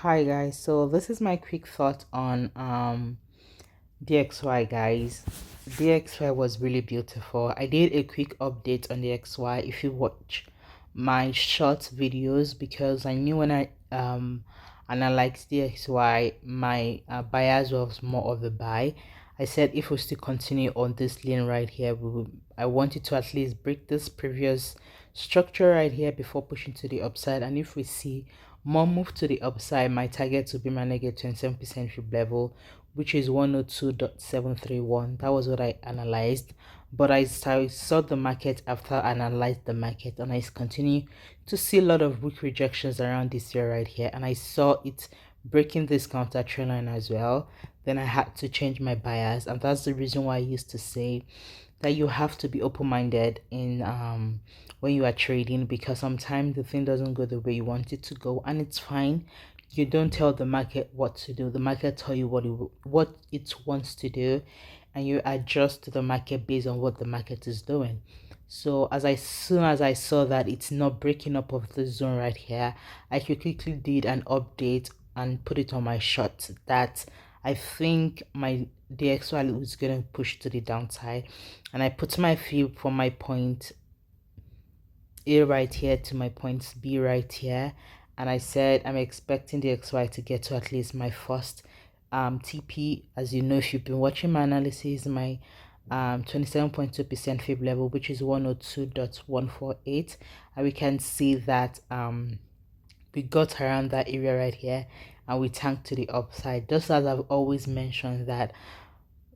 Hi guys, so this is my quick thought on DXY guys. DXY was really beautiful. I did a quick update on the XY if you watch my short videos, because I knew when I analyzed DXY my bias was more of a buy. I said if we still continue on this lane right here, I wanted to at least break this previous structure right here before pushing to the upside, and if we see more move to the upside, my target will be my negative 27% fib level, which is 102.731. That was what I analyzed. But I saw the market after I analyzed the market, and I continue to see a lot of weak rejections around this year right here, and I saw it breaking this counter trend line as well. Then I had to change my bias, and that's the reason why I used to say that you have to be open-minded in when you are trading, because sometimes the thing doesn't go the way you want it to go, and it's fine. You don't tell the market what to do. The market tell you what it wants to do, and you adjust to the market based on what the market is doing. So as soon as I saw that it's not breaking up of the zone right here, I quickly did an update and put it on my short that I think my DXY is going to push to the downside, and I put my fib from my point A right here to my point B right here, and I said I'm expecting the XY to get to at least my first TP. As you know, if you've been watching my analysis, my 27.2% fib level, which is 102.148, and we can see that we got around that area right here and we tanked to the upside. Just as I've always mentioned that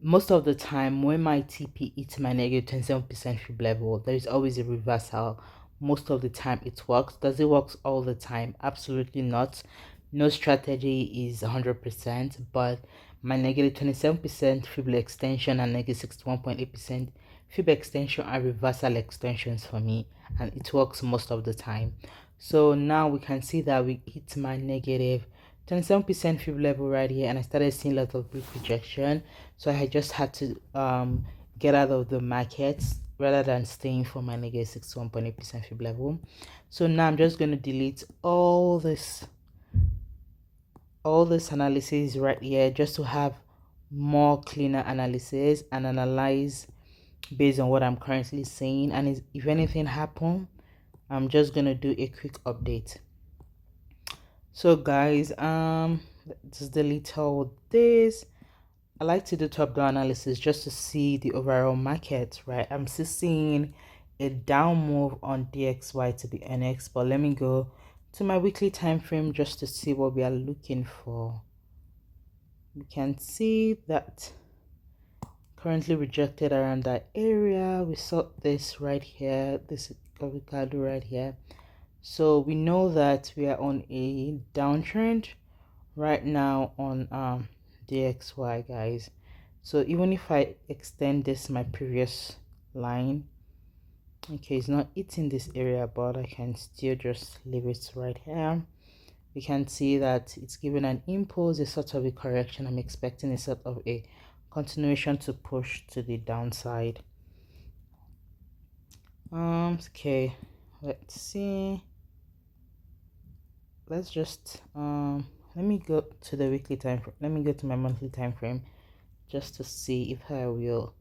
most of the time when my TP hits my negative 27% fib level, there is always a reversal. Most of the time it works. Does it work all the time? Absolutely not. No strategy is 100%, but my negative 27% fib extension and negative 61.8% fib extension are reversal extensions for me, and it works most of the time. So now we can see that we hit my negative 27% fib level right here, and I started seeing a lot of weak rejection. So I just had to get out of the market rather than staying for my negative 61.8% fib level. So now I'm just going to delete all this analysis right here, just to have more cleaner analysis and analyze based on what I'm currently saying. And if anything happen, I'm just gonna do a quick update. So guys, let's delete all this. I like to do top-down analysis just to see the overall market, right? I'm still seeing a down move on DXY to the NX, but let me go to my weekly time frame just to see what we are looking for. We can see that currently rejected around that area. We saw this right here, this avocado right here. So we know that we are on a downtrend right now on DXY guys. So even if I extend this my previous line, okay, it's not hitting this area, but I can still just leave it right here. We can see that it's given an impulse, a sort of a correction. I'm expecting a sort of a continuation to push to the downside. Okay, let's see. Let's just let me go to the weekly time frame. Let me go to my monthly time frame just to see if I will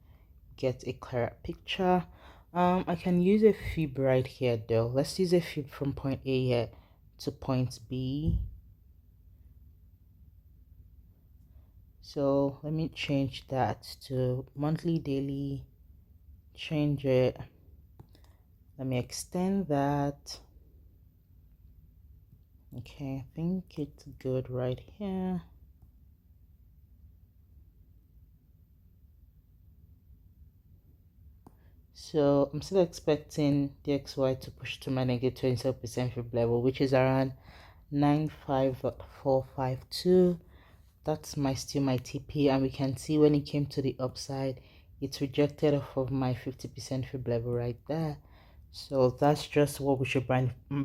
get a clearer picture. I can use a fib right here though. Let's use a fib from point A here to point B. So let me change that to monthly, daily, change it. Let me extend that. Okay, I think it's good right here. So I'm still expecting the XY to push to my negative 27% fib level, which is around 95.452. That's still my TP, and we can see when it came to the upside, it's rejected off of my 50% fib level right there. So that's just what we should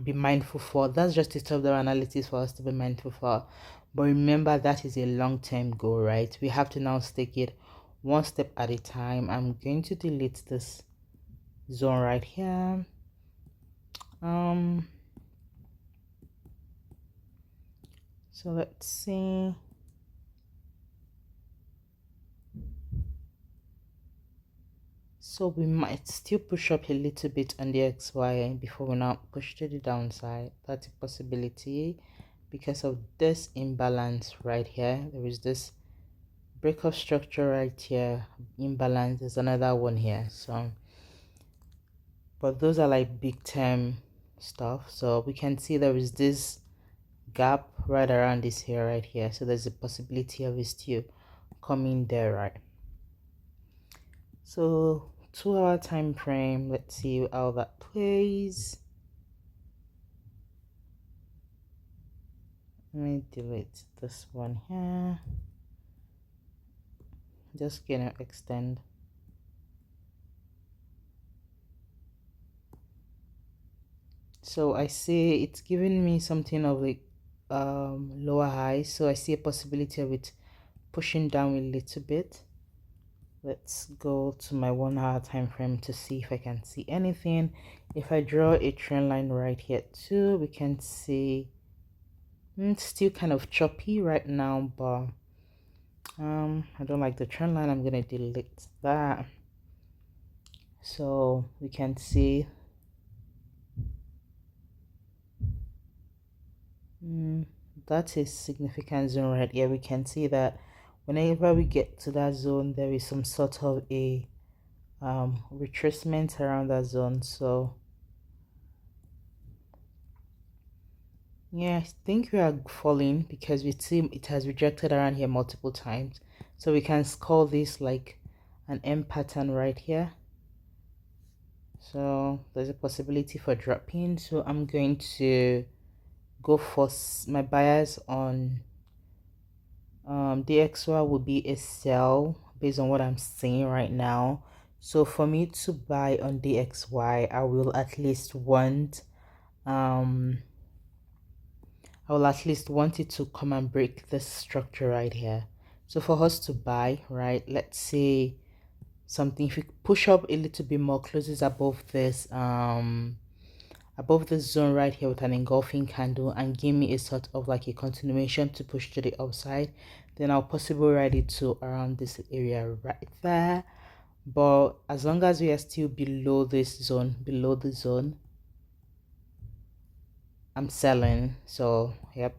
be mindful for. That's just a top-down analysis for us to be mindful for. But remember, that is a long-term goal, right? We have to now take it one step at a time. I'm going to delete this zone right here. So let's see. So we might still push up a little bit on the XY before we now push to the downside. That's a possibility because of this imbalance right here. There is this break of structure right here, imbalance. There's another one here. So, but those are like big term stuff. So we can see there is this gap right around this here right here. So there's a possibility of it still coming there, right? So 2 hour time frame, let's see how that plays. Let me delete this one here. Just gonna extend. So I see it's giving me something of like lower high. So I see a possibility of it pushing down a little bit. Let's go to my 1 hour time frame to see if I can see anything. If I draw a trend line right here too, we can see it's still kind of choppy right now, but I don't like the trend line. I'm gonna delete that. So we can see that is significant zone right here. We can see that whenever we get to that zone, there is some sort of a retracement around that zone. So yeah, I think we are falling because we see it has rejected around here multiple times. So we can call this like an M pattern right here. So there's a possibility for dropping. So I'm going to go for my bias on DXY will be a sell based on what I'm seeing right now. So for me to buy on DXY, I will at least want it to come and break this structure right here. So for us to buy, right, let's say something, if we push up a little bit more, closes above this zone right here with an engulfing candle and give me a sort of like a continuation to push to the upside, then I'll possibly ride it to around this area right there. But as long as we are still below this zone, I'm selling. So yep,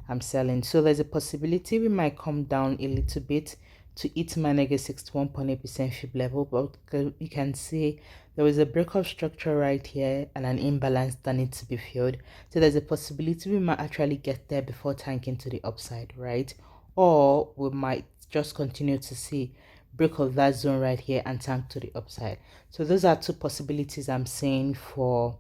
I'm selling. So there's a possibility we might come down a little bit to hit my negative 61.8% fib level, but you can see there is a breakup structure right here and an imbalance that needs to be filled. So there's a possibility we might actually get there before tanking to the upside, right? Or we might just continue to see break of that zone right here and tank to the upside. So those are two possibilities I'm saying for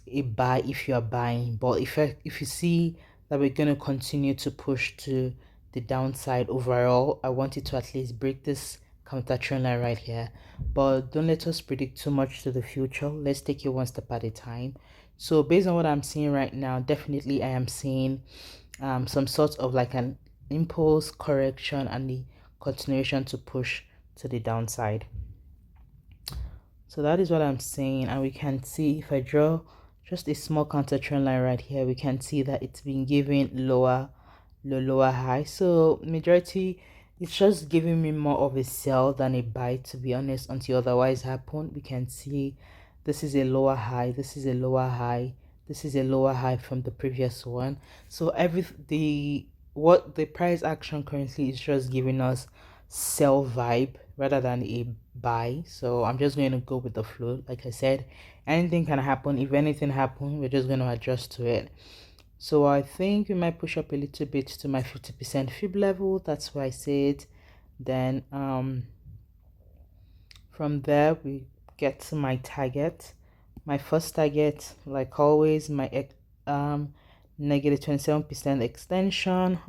a buy if you are buying. But if you see that we're going to continue to push to the downside overall, I want it to at least break this counter trend line right here. But don't let us predict too much to the future. Let's take it one step at a time. So based on what I'm seeing right now, definitely I am seeing some sort of like an impulse correction and the continuation to push to the downside. So that is what I'm saying, and we can see if I draw just a small counter trend line right here, we can see that it's been giving lower low, lower high. So majority, it's just giving me more of a sell than a buy, to be honest, until otherwise happen. We can see this is a lower high, this is a lower high, this is a lower high from the previous one. So what the price action currently is just giving us sell vibe rather than a buy. So I'm just going to go with the flow. Like I said, anything can happen. If anything happens, we're just going to adjust to it. So I think we might push up a little bit to my 50% fib level. That's why I said. Then from there we get to my target. My first target, like always, my negative 27% extension.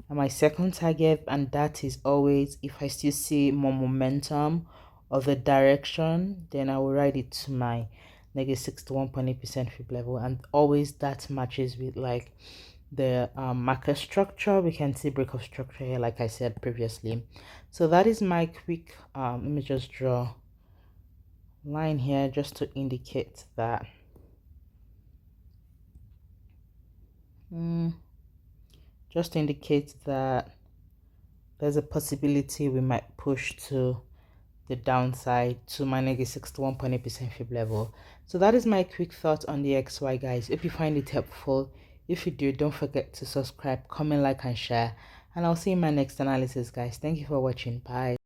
And my second target, and that is always if I still see more momentum of the direction, then I will ride it to my negative 61.8% fib level, and always that matches with like the market structure. We can see break of structure here, like I said previously. So that is my quick let me just draw line here just to indicate that just indicates that there's a possibility we might push to the downside to my negative 61.8% fib level. So that is my quick thought on the XY, guys. If you find it helpful, if you do, don't forget to subscribe, comment, like, and share, and I'll see you in my next analysis, guys. Thank you for watching. Bye.